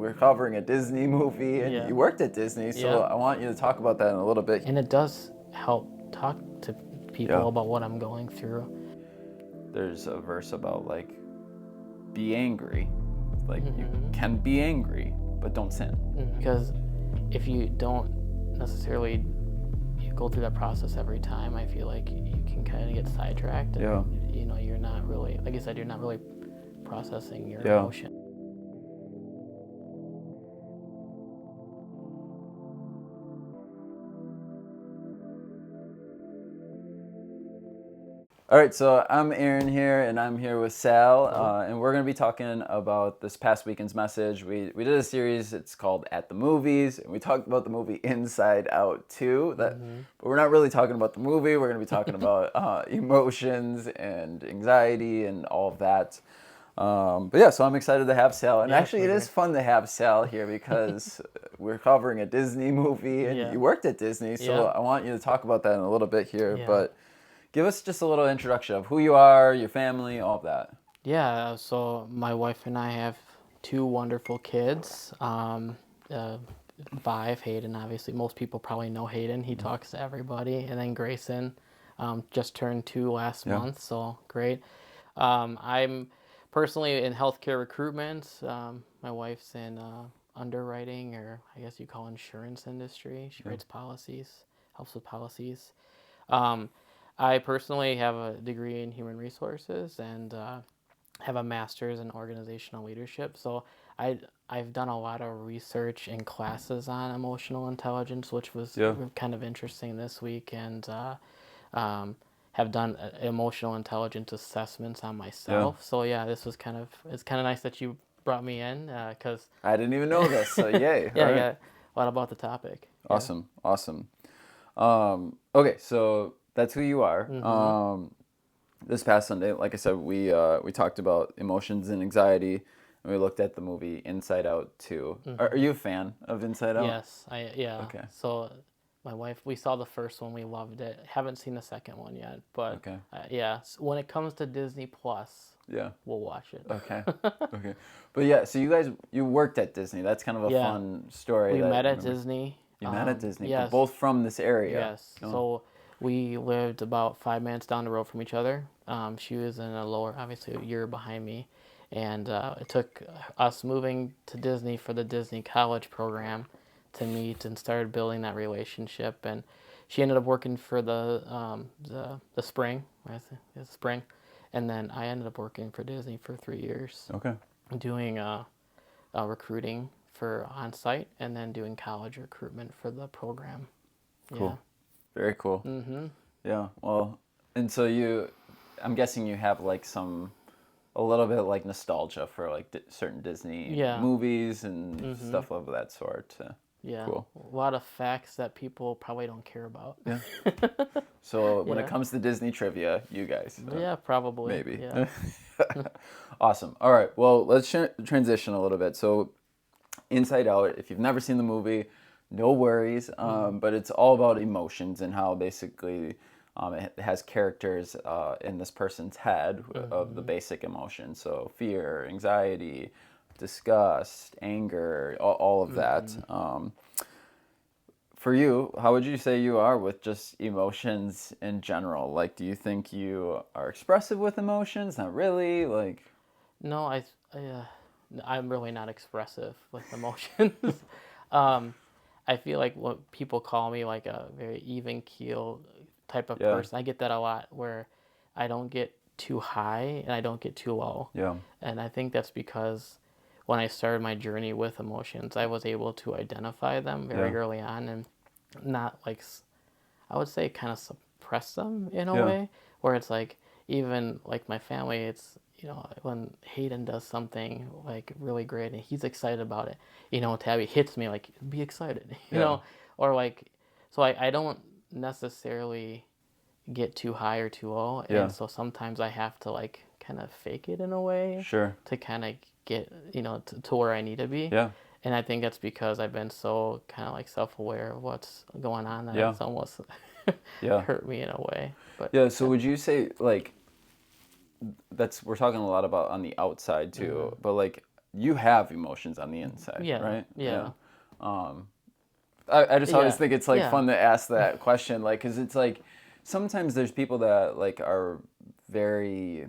we're covering a Disney movie, and Yeah. you worked at Disney, so Yeah. I want you to talk about that in a little bit. And it does help talk to people Yeah. about what I'm going through. There's a verse about like, be angry. Like you Mm-hmm. can be angry, but don't sin. Because if you don't necessarily go through that process every time, I feel like you can kind of get sidetracked. And, Yeah. you're not really, like I said, you're not really processing your Yeah. emotion. All right, so I'm Aaron here, and I'm here with Sal, and we're going to be talking about this past weekend's message. We did a series, it's called At the Movies, and we talked about the movie Inside Out too. But we're not really talking about the movie, we're going to be talking about emotions and anxiety and all of that. But yeah, so I'm excited to have Sal, and actually it is fun to have Sal here because we're covering a Disney movie, and you worked at Disney, so I want you to talk about that in a little bit here, but give us just a little introduction of who you are, your family, all of that. Yeah, so my wife and I have 2 wonderful kids. 5, Hayden, obviously. Most people probably know Hayden. He talks to everybody. And then Grayson just turned 2 last month, so great. I'm personally in healthcare recruitment. My wife's in underwriting, or I guess you call insurance industry. She writes policies, helps with policies. I personally have a degree in human resources and have a master's in organizational leadership. So I've done a lot of research and classes on emotional intelligence, which was kind of interesting this week, and have done emotional intelligence assessments on myself. So it's kind of nice that you brought me in because I didn't even know this, so yay. yeah, right. I got a lot about the topic. Awesome. Okay, so that's who you are. This past Sunday, like I said, we talked about emotions and anxiety, and we looked at the movie Inside Out too. Are you a fan of Inside Out? Yes, Okay. So my wife, we saw the first one, we loved it. Haven't seen the second one yet, but so when it comes to Disney Plus, we'll watch it. Okay. But so you worked at Disney. That's kind of a fun story. We met at Disney. You met at Disney, but both from this area. Yes. So we lived about 5 minutes down the road from each other. She was in obviously a year behind me. And it took us moving to Disney for the Disney College program to meet and started building that relationship. And she ended up working for the spring, and then I ended up working for Disney for 3 years. Okay. Doing recruiting for on-site and then doing college recruitment for the program. Cool. Yeah. Very cool. Mm-hmm. Yeah. Well, and so I'm guessing you have like a little bit like nostalgia for like certain Disney movies and stuff of that sort. Yeah. Cool. A lot of facts that people probably don't care about. Yeah. So when it comes to Disney trivia, you guys. Yeah, probably. Maybe. Yeah. Awesome. All right. Well, let's transition a little bit. So Inside Out, if you've never seen the movie, no worries. But it's all about emotions and how basically it has characters in this person's head of the basic emotions. So fear, anxiety, disgust, anger, all of that. For you, how would you say you are with just emotions in general? Like, do you think you are expressive with emotions? Not really. Like, no, I'm really not expressive with emotions. I feel like what people call me like a very even keel type of person. I get that a lot, where I don't get too high and I don't get too low. Yeah. And I think that's because when I started my journey with emotions, I was able to identify them very early on and not like, I would say, kind of suppress them in a way, where it's like, even like my family, it's, when Hayden does something like really great and he's excited about it, Tabby hits me like, be excited, you know, or like, so I don't necessarily get too high or too low. And so sometimes I have to like kind of fake it in a way to kind of get, to where I need to be. Yeah. And I think that's because I've been so kind of like self-aware of what's going on that it's almost hurt me in a way. But so would you say like, we're talking a lot about on the outside too, but like you have emotions on the inside, Yeah, right? yeah, I just always yeah, think it's like yeah. fun to ask that question, like, because it's like sometimes there's people that like are very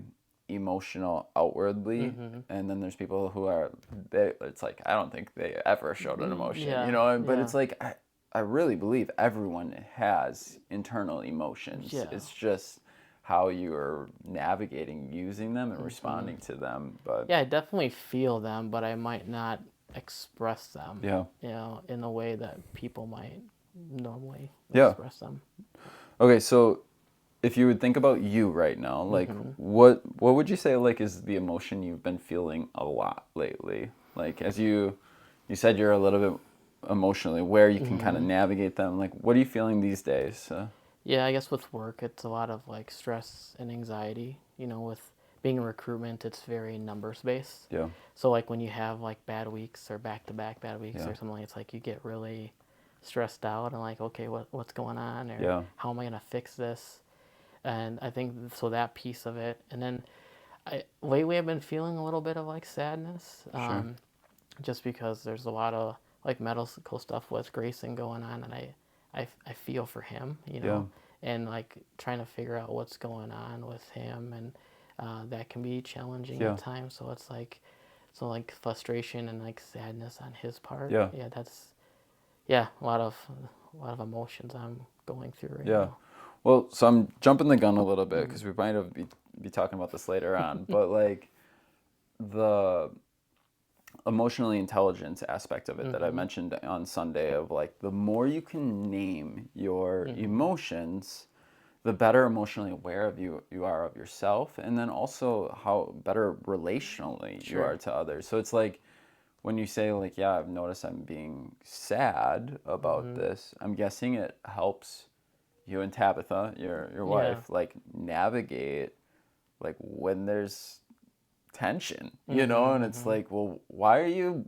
emotional outwardly, Mm-hmm. and then there's people who are it's like I don't think they ever showed an emotion, Yeah, but yeah, it's like I really believe everyone has internal emotions. yeah. It's just how you are navigating using them and Mm-hmm. responding to them. But Yeah, I definitely feel them, but I might not express them, yeah. in a way that people might normally Yeah. express them. Okay, so if you would think about you right now, like Mm-hmm. what would you say like is the emotion you've been feeling a lot lately? Like as you said you're a little bit emotionally where you can kind of Mm-hmm. navigate them. Like what are you feeling these days? Yeah, I guess with work, it's a lot of like stress and anxiety. With being in recruitment, it's very numbers based. Yeah. So like when you have like bad weeks or back to back bad weeks Yeah. or something, it's like you get really stressed out and like, okay, what's going on, or Yeah. how am I gonna fix this? And I think so that piece of it, and then lately I've been feeling a little bit of like sadness, Sure. just because there's a lot of like medical stuff with Grayson going on, and I feel for him, Yeah. and like trying to figure out what's going on with him, and that can be challenging Yeah. at times. So it's like, frustration and like sadness on his part. Yeah. Yeah, that's yeah a lot of emotions I'm going through right Yeah. now. Well, so I'm jumping the gun a little bit because we might have be talking about this later on, but like the emotionally intelligence aspect of it that I Mm-hmm. mentioned on Sunday of like the more you can name your Mm-hmm. emotions, the better emotionally aware of you are of yourself, and then also how better relationally you are Sure. to others. So it's like when you say like, yeah, I've noticed I'm being sad about Mm-hmm. this, I'm guessing it helps you and Tabitha, your Yeah. wife, like navigate like when there's tension, and it's Mm-hmm. like, well, why are you,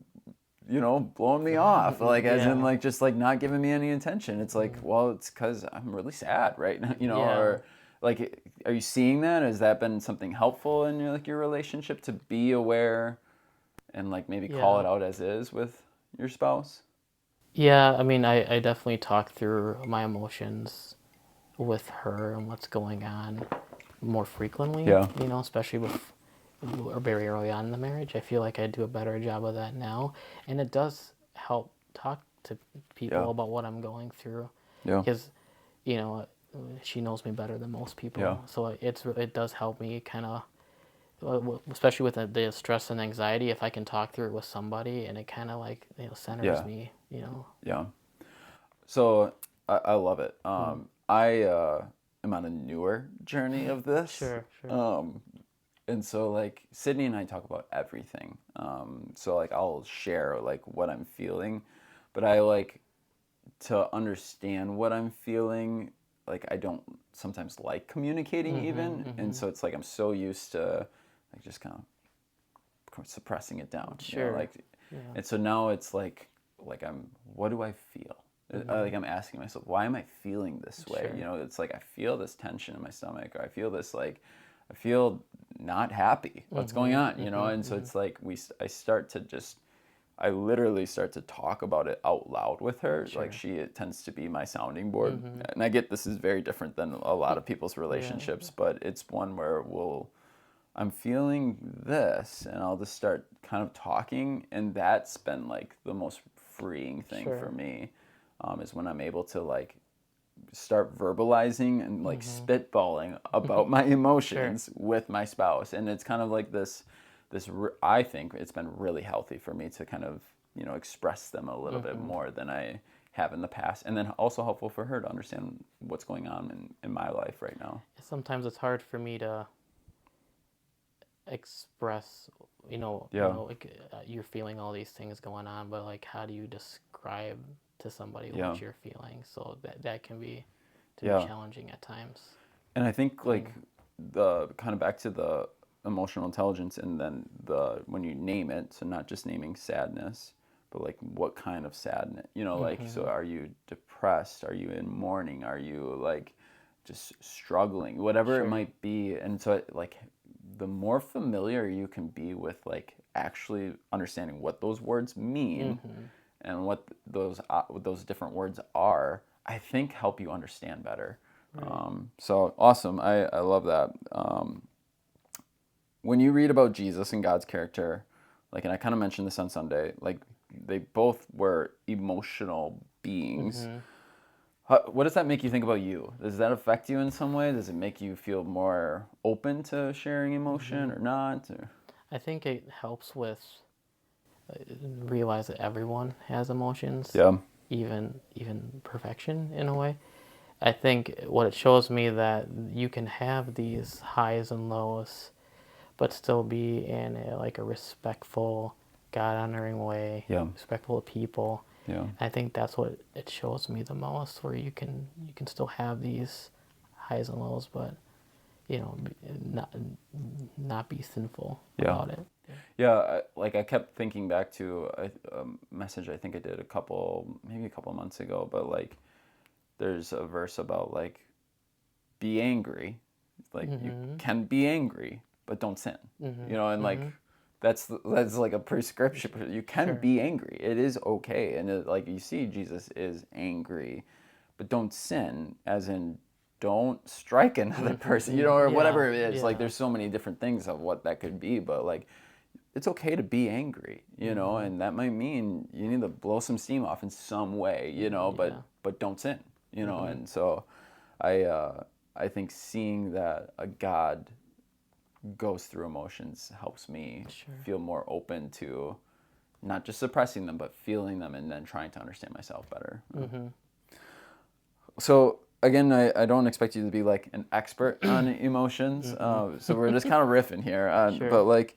blowing me off? Like, as in, Yeah. like, just like not giving me any attention. It's like, well, it's because I'm really sad right now, Yeah. or like, are you seeing that? Has that been something helpful in your relationship to be aware and like maybe call Yeah. it out as is with your spouse? Yeah, I mean, I definitely talk through my emotions with her and what's going on more frequently, Yeah. especially with or very early on in the marriage. I feel like I do a better job of that now. And it does help talk to Yeah. people about what I'm going through Yeah. because, you know, she knows me better than most Yeah. people. So it does help me kind of, especially with the stress and anxiety, if I can talk through it with somebody and it kind of like, centers Yeah. me. Yeah. So I love it. Mm. I am on a newer journey of this. Sure, sure. Um, and so like Sydney and I talk about everything. So like I'll share like what I'm feeling, but I like to understand what I'm feeling. Like I don't sometimes like communicating Mm-hmm, even, and mm-hmm. so it's like I'm so used to like just kind of suppressing it down, Sure. like, Yeah. and so now it's like what do I feel? Mm-hmm. Like I'm asking myself, why am I feeling this way? Sure. It's like I feel this tension in my stomach, or I feel this like I feel not happy. What's going Mm-hmm, on? mm-hmm, And so mm-hmm. it's like I start to just I literally start to talk about it out loud with her. Like Sure. she tends to be my sounding board, Mm-hmm. and I get this is very different than a lot of people's Yeah. relationships, but it's one where I'm feeling this, and I'll just start kind of talking, and that's been like the most freeing thing for Sure. me, is when I'm able to like start verbalizing and like Mm-hmm. spitballing about my Sure. emotions with my spouse, and it's kind of like I think it's been really healthy for me to kind of express them a little bit Mm-hmm. more than I have in the past, and then also helpful for her to understand what's going on in my life right now. Sometimes it's hard for me to express, Yeah. like you're feeling all these things going on, but like how do you describe to somebody Yeah. what you're feeling? So that can be to be Yeah. challenging at times. And I think like Mm. the kind of back to the emotional intelligence, and then the when you name it, so not just naming sadness, but like what kind of sadness, like, so Mm-hmm. are you depressed? Are you in mourning? Are you like just struggling? Whatever it Sure. might be. And so like the more familiar you can be with like actually understanding what those words mean and what those different words are, I think help you understand better. Right. So awesome. I love that. When you read about Jesus and God's character, like, and I kind of mentioned this on Sunday, like they both were emotional beings. What does that make you think about you? Does that affect you in some way? Does it make you feel more open to sharing emotion or not? Or... I think it helps with realize that everyone has emotions, Yeah. even perfection in a way. I think what it shows me that you can have these highs and lows, but still be in a respectful, God honoring way, Yeah. respectful of people. Yeah. I think that's what it shows me the most, where you can still have these highs and lows, but not be sinful about it. Yeah, I kept thinking back to a message I think I did maybe a couple months ago, but like there's a verse about like be angry, like you can be angry, but don't sin, and like that's like a prescription. You can Sure. be angry. It is okay, and like you see, Jesus is angry, but don't sin, as in don't strike another person, or whatever it is. Like Yeah. there's so many different things of what that could be, but like it's okay to be angry, and that might mean you need to blow some steam off in some way, but don't sin, and so I think seeing that a God goes through emotions helps me feel more open to not just suppressing them, but feeling them and then trying to understand myself better. So again, I don't expect you to be like an expert on emotions. So we're just kind of riffing here. But like,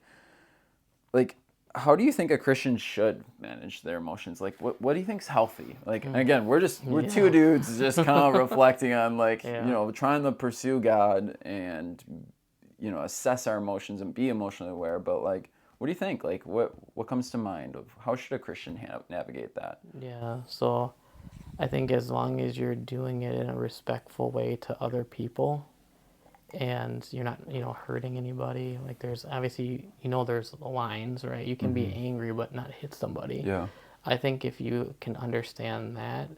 how do you think a Christian should manage their emotions? Like, what do you think's healthy? Like, again, we're two dudes just kind of reflecting on like, trying to pursue God and, assess our emotions and be emotionally aware. But like, what do you think? Like, what comes to mind of how should a Christian navigate that? Yeah. So I think as long as you're doing it in a respectful way to other people, and you're not hurting anybody, like there's obviously there's lines, right? You can be angry but not hit somebody. Yeah. I think if you can understand that,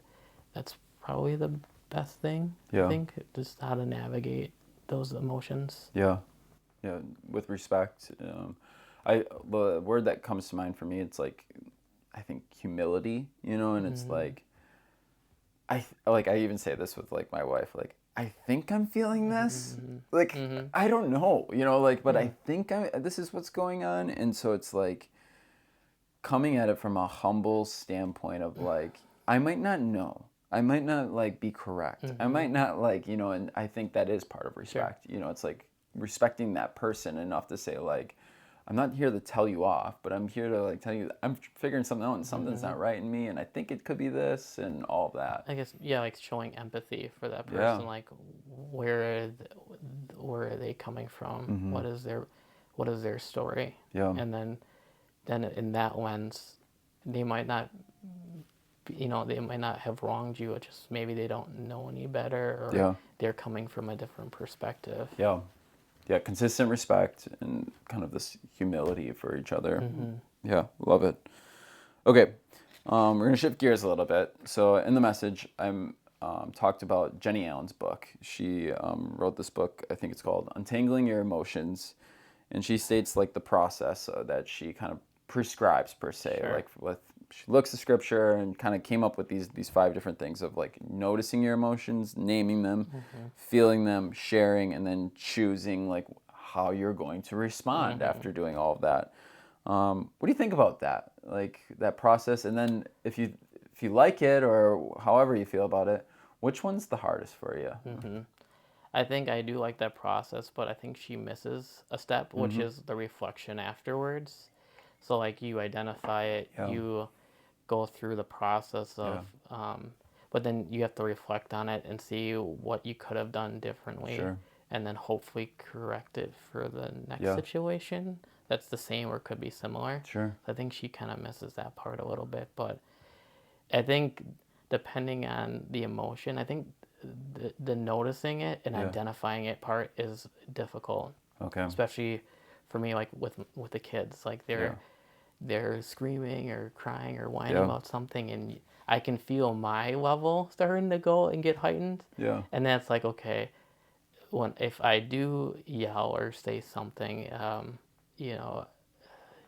that's probably the best thing. Yeah. I think just how to navigate those emotions. Yeah. Yeah. With respect, the word that comes to mind for me, it's like, I think humility, and it's like, I even say this with like my wife, like, I think I'm feeling this. Like, I don't know, but I think this is what's going on. And so it's like coming at it from a humble standpoint of like, I might not know. I might not like be correct. I might not like, and I think that is part of respect. It's like respecting that person enough to say like, I'm not here to tell you off, but I'm here to like tell you I'm figuring something out and something's not right in me, and I think it could be this and all of that. I guess like showing empathy for that person, like where are they coming from? What is their story? Yeah. And then in that lens, they might not they might not have wronged you. It's just maybe they don't know any better, or they're coming from a different perspective. Yeah, consistent respect and kind of this humility for each other. Yeah, love it. Okay, we're going to shift gears a little bit. So in the message, I'm talked about Jenny Allen's book. She wrote this book, I think it's called Untangling Your Emotions. And she states like the process that she kind of prescribes per se. Like she looks at scripture and kind of came up with these 5 different things of like noticing your emotions, naming them, feeling them, sharing, and then choosing like how you're going to respond after doing all of that. What do you think about that? Like that process, and then if you like it or however you feel about it, which one's the hardest for you? I think I do like that process, but I think she misses a step, which is the reflection afterwards. So like you identify it, you go through the process of, but then you have to reflect on it and see what you could have done differently, and then hopefully correct it for the next situation that's the same or could be similar. I think she kind of misses that part a little bit, but I think depending on the emotion, I think the noticing it and identifying it part is difficult. Okay. Especially for me, like with the kids, like Yeah. they're screaming or crying or whining Yeah. about something, and I can feel my level starting to go and get heightened. Yeah. And that's like, okay, if I do yell or say something, you know,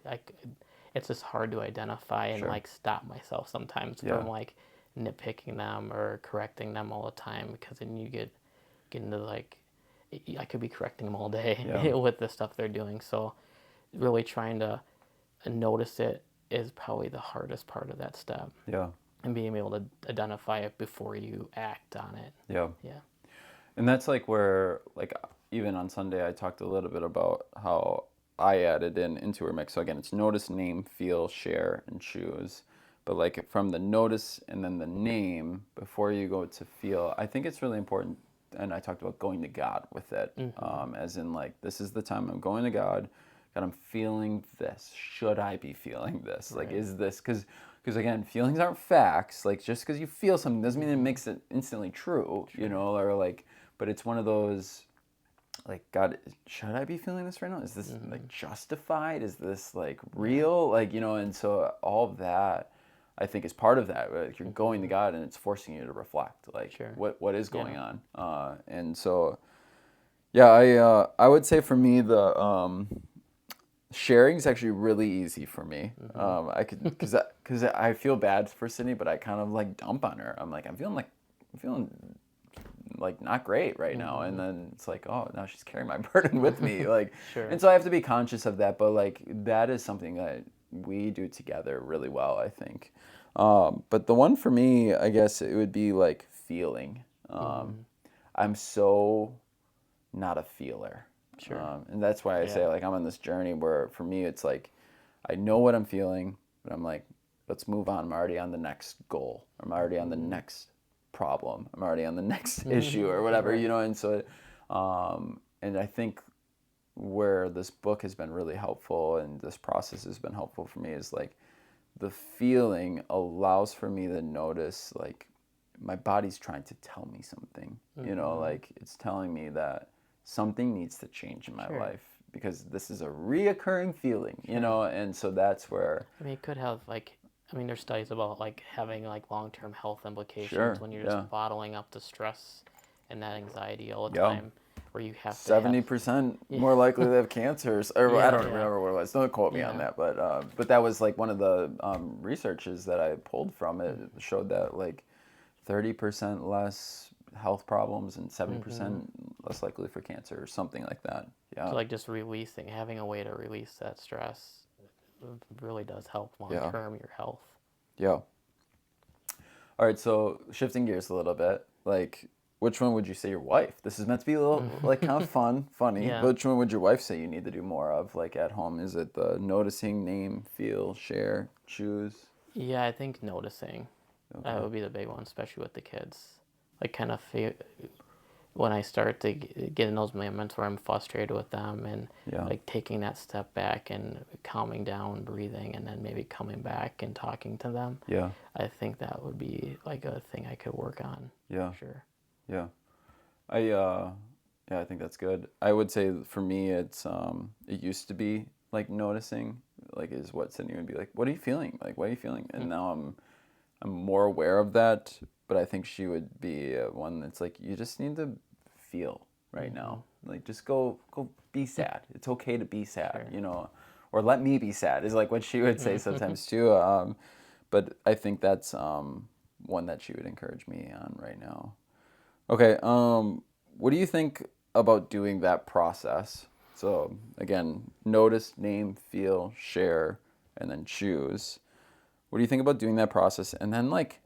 I, it's just hard to identify and Sure. like stop myself sometimes Yeah. from like nitpicking them or correcting them all the time, because then you get into like, I could be correcting them all day Yeah. with the stuff they're doing. So really trying to notice it is probably the hardest part of that step, Yeah. and being able to identify it before you act on it. Yeah. Yeah. And that's like where, like, even on Sunday, I talked a little bit about how I added into her mix. So again, it's notice, name, feel, share, and choose. But like from the notice and then the name before you go to feel, I think it's really important. And I talked about going to God with it, as in like, this is the time I'm going to God. God, I'm feeling this. Should I be feeling this? Like, Right. is this because again, feelings aren't facts. Like, just because you feel something doesn't mean it makes it instantly true, you know, or like, but it's one of those, like, God, should I be feeling this right now? Is this like justified? Is this like real? Like, you know, and so all of that, I think, is part of that. Like, you're going to God and it's forcing you to reflect, like, Sure. what is going Yeah. on. And so, yeah, I would say for me, the sharing is actually really easy for me. I could, because I feel bad for Sydney, but I kind of like dump on her. I'm like, I'm feeling like not great right now, and then it's like, oh, now she's carrying my burden with me, like, Sure. and so I have to be conscious of that. But like, that is something that we do together really well, I think. But the one for me, I guess it would be like feeling. I'm so not a feeler. Sure. And that's why I say, Yeah. like, I'm on this journey where for me it's like I know what I'm feeling, but I'm like, let's move on. I'm already on the next goal. I'm already on the next problem. I'm already on the next issue or whatever, Right. you know. And so, and I think where this book has been really helpful and this process has been helpful for me is like the feeling allows for me to notice, like, my body's trying to tell me something, you know, like it's telling me that something needs to change in my Sure. life because this is a reoccurring feeling, you know, and so that's where, I mean, it could have like, I mean, there's studies about like having like long-term health implications sure, when you're yeah, just bottling up the stress and that anxiety all the yeah, time, where you have to have. 70% Yeah. more likely to have cancers, or I Yeah. don't Yeah. remember what it was. Don't quote me on Yeah. that, but that was like one of the researches that I pulled from it showed that like 30% less health problems and 7% less likely for cancer or something like that. Yeah. So like just releasing, having a way to release that stress really does help long Yeah. term your health. Yeah. All right. So shifting gears a little bit, like, which one would you say your wife? This is meant to be a little like kind of fun, funny. Yeah. But which one would your wife say you need to do more of, like at home? Is it the noticing, name, feel, share, choose? Yeah, I think noticing. That Okay. would be the big one, especially with the kids. Like kind of when I start to get in those moments where I'm frustrated with them, and Yeah. like taking that step back and calming down, breathing, and then maybe coming back and talking to them. Yeah. I think that would be like a thing I could work on. Yeah. Sure. Yeah. Yeah, I think that's good. I would say for me, it's it used to be like noticing, like, is what Sydney would be like, what are you feeling? Like, what are you feeling? And now I'm more aware of that, but I think she would be one that's like, you just need to feel right now. Like, just go be sad. It's okay to be sad, Sure. you know, or let me be sad is like what she would say sometimes too. But I think that's one that she would encourage me on right now. Okay, what do you think about doing that process? So again, notice, name, feel, share, and then choose. What do you think about doing that process and then like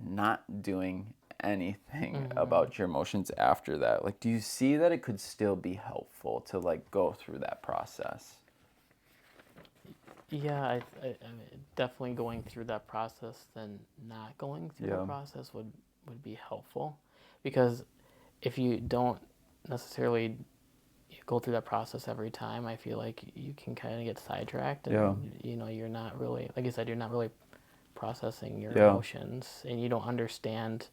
not doing anything about your emotions after that? Like, do you see that it could still be helpful to like go through that process? Yeah, I mean, definitely going through that process than not going through the Yeah. process would be helpful, because if you don't necessarily go through that process every time, I feel like you can kind of get sidetracked, Yeah. and you're not really, like I said, you're not really processing your Yeah. emotions, and you don't understand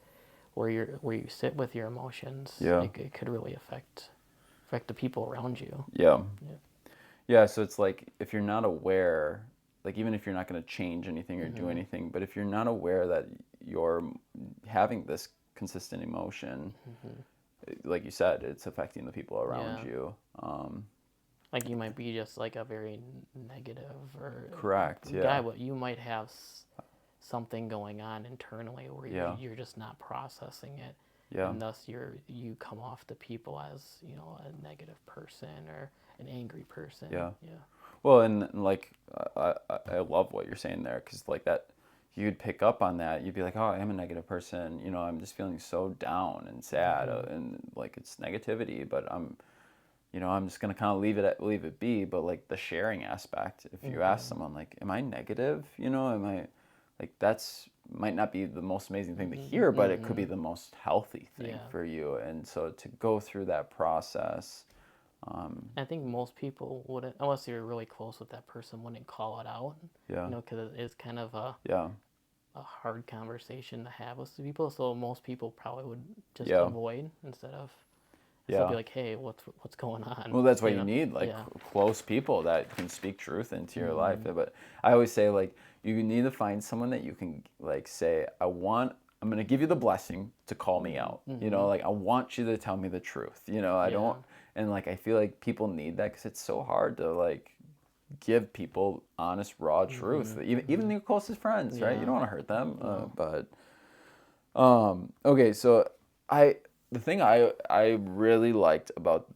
where you sit with your emotions. Yeah. It could really affect the people around you. Yeah. Yeah. Yeah, so it's like if you're not aware, like even if you're not going to change anything or do Mm-hmm. anything, but if you're not aware that you're having this consistent emotion, Mm-hmm. like you said, it's affecting the people around Yeah. you. Like you might be just like a very negative or Correct. guy, Yeah. but you might have something going on internally where Yeah. you're just not processing it, Yeah. and thus you come off to people as a negative person or an angry person. Yeah. Yeah. Well, and like I love what you're saying there because like that you'd pick up on that. You'd be like, oh, I am a negative person. I'm just feeling so down and sad, Mm-hmm. and like it's negativity. But I'm just gonna kind of leave it be. But like the sharing aspect, if you ask Mm-hmm. someone like, am I negative? Am I like that's might not be the most amazing thing to Mm-hmm. hear, but it could Mm-hmm. be the most healthy thing Yeah. for you. And so to go through that process, I think most people wouldn't, unless you're really close with that person, wouldn't call it out. yeah, Because it's kind of yeah, a hard conversation to have with people. So most people probably would just yeah, avoid instead of. So be yeah. like, hey, what's going on? Well, that's why you need like Yeah. close people that can speak truth into your life. Mm-hmm. But I always say like you need to find someone that you can like say, I'm going to give you the blessing to call me out. Mm-hmm. Like I want you to tell me the truth. I Yeah. don't, and like I feel like people need that because it's so hard to like give people honest, raw truth. Mm-hmm. Even Mm-hmm. your closest friends, right? You Yeah. don't want to hurt them, No. but okay, so I the thing I really liked about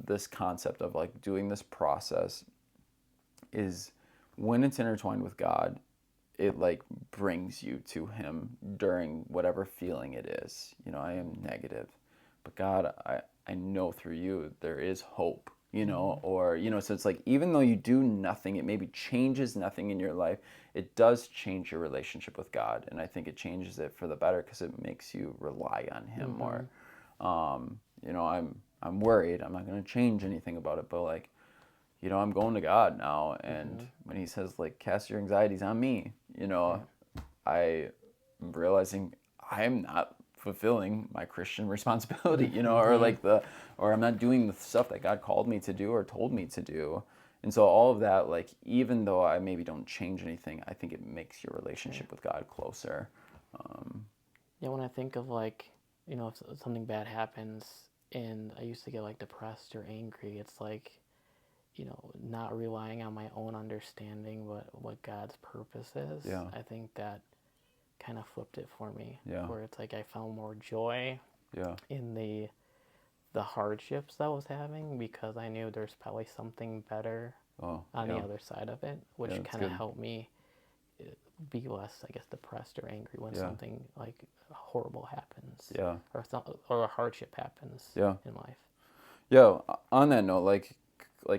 this concept of like doing this process is when it's intertwined with God, it like brings you to him during whatever feeling it is. I am negative, but God, I know through you there is hope, Mm-hmm. or so it's like even though you do nothing, it maybe changes nothing in your life, it does change your relationship with God, and I think it changes it for the better because it makes you rely on him Mm-hmm. more. I'm worried, I'm not going to change anything about it, but like I'm going to God now, and Mm-hmm. when he says like cast your anxieties on me, Yeah. I am realizing I am not fulfilling my Christian responsibility, Mm-hmm. or I'm not doing the stuff that God called me to do or told me to do. And so all of that, like even though I maybe don't change anything, I think it makes your Yeah. relationship with God closer. Yeah. When I think of like, if something bad happens and I used to get like depressed or angry, it's like, not relying on my own understanding, but what God's purpose is. Yeah, I think that kind of flipped it for me, yeah, where it's like I found more joy yeah. in the hardships that I was having because I knew there's probably something better Oh, on the yeah, other side of it, yeah. which That's kind of good. helped me be less, I guess, depressed or angry when Yeah, something like horrible happens yeah, or a hardship happens yeah. in life. Yeah, on that note, like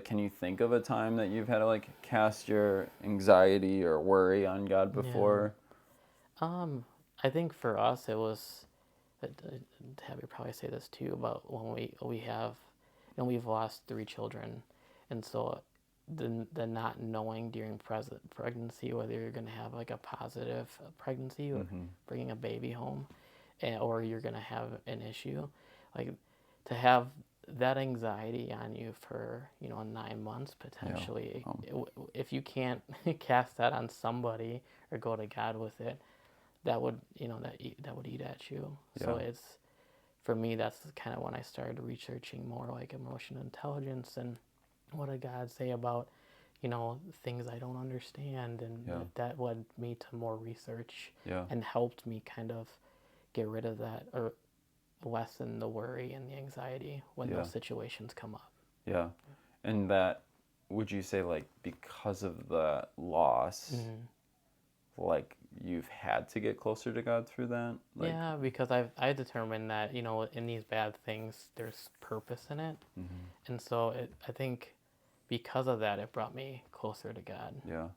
can you think of a time that you've had to like cast your anxiety or worry on God Yeah. before? Um, I think for us it was. Tabby probably say this too about when we have, we've lost 3 children, and so the not knowing during pregnancy whether you're gonna have like a positive pregnancy or Mm-hmm. bringing a baby home, or you're gonna have an issue, like to have that anxiety on you for 9 months Yeah. potentially. Um, If you can't cast that on somebody or go to God with it, that would that would eat at you. So yeah. it's for me that's kind of when I started researching more like emotional intelligence and what did God say about things I don't understand, and Yeah. that led me to more research Yeah. and helped me kind of get rid of that or lessen the worry and the anxiety when Yeah. those situations come up. Yeah. And that would you say like because of the loss, Mm-hmm. like you've had to get closer to God through that? Like Yeah, because I determined that in these bad things there's purpose in it, mm-hmm. and so I think because of that it brought me closer to God. Yeah.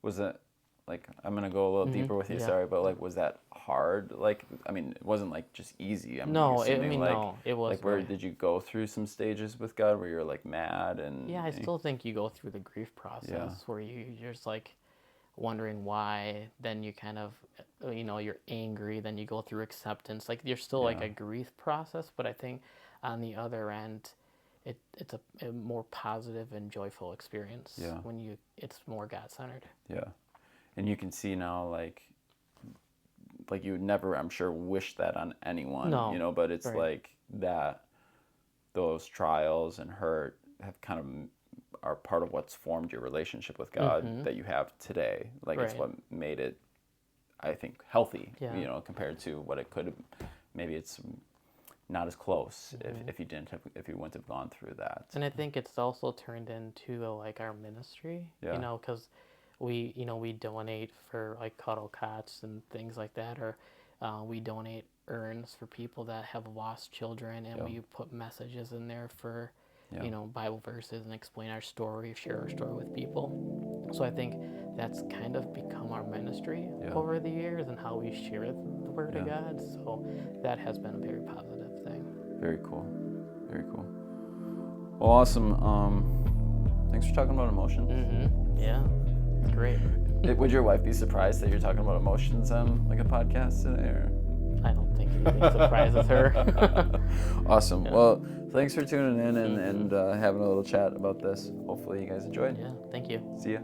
Was it like I'm gonna go a little Mm-hmm. deeper with you, Yeah. sorry, but like was that hard? Like I mean, it wasn't like just easy. I'm No, I assuming mean like no, it was where very. did you go through some stages with God where you're like mad and Yeah, I still think you go through the grief process yeah, where you're just like wondering why. Then you kind of you're angry. Then you go through acceptance. Like you're still like yeah, a grief process, but I think on the other end it's a more positive and joyful experience when it's more God-centered. Yeah. And you can see now, like you would never, I'm sure, wish that on anyone, No, but it's right. like that those trials and hurt have kind of are part of what's formed your relationship with God that you have today. Like it's what made it, I think, healthy, compared to what it could have. Maybe it's not as close if you wouldn't have gone through that. And I think it's also turned into like our ministry, because we donate for like cuddle cots and things like that, or we donate urns for people that have lost children, and we put messages in there for Bible verses and explain our story, share our story with people. So I think that's kind of become our ministry over the years and how we share the Word of God. So that has been a very positive thing. Very cool. Very cool. Well, awesome. Thanks for talking about emotions. Yeah, it's great. Would your wife be surprised that you're talking about emotions on like a podcast today? Or? I don't think anything surprises her. Awesome. Well, thanks for tuning in and having a little chat about this. Hopefully you guys enjoyed. Yeah, thank you. See ya.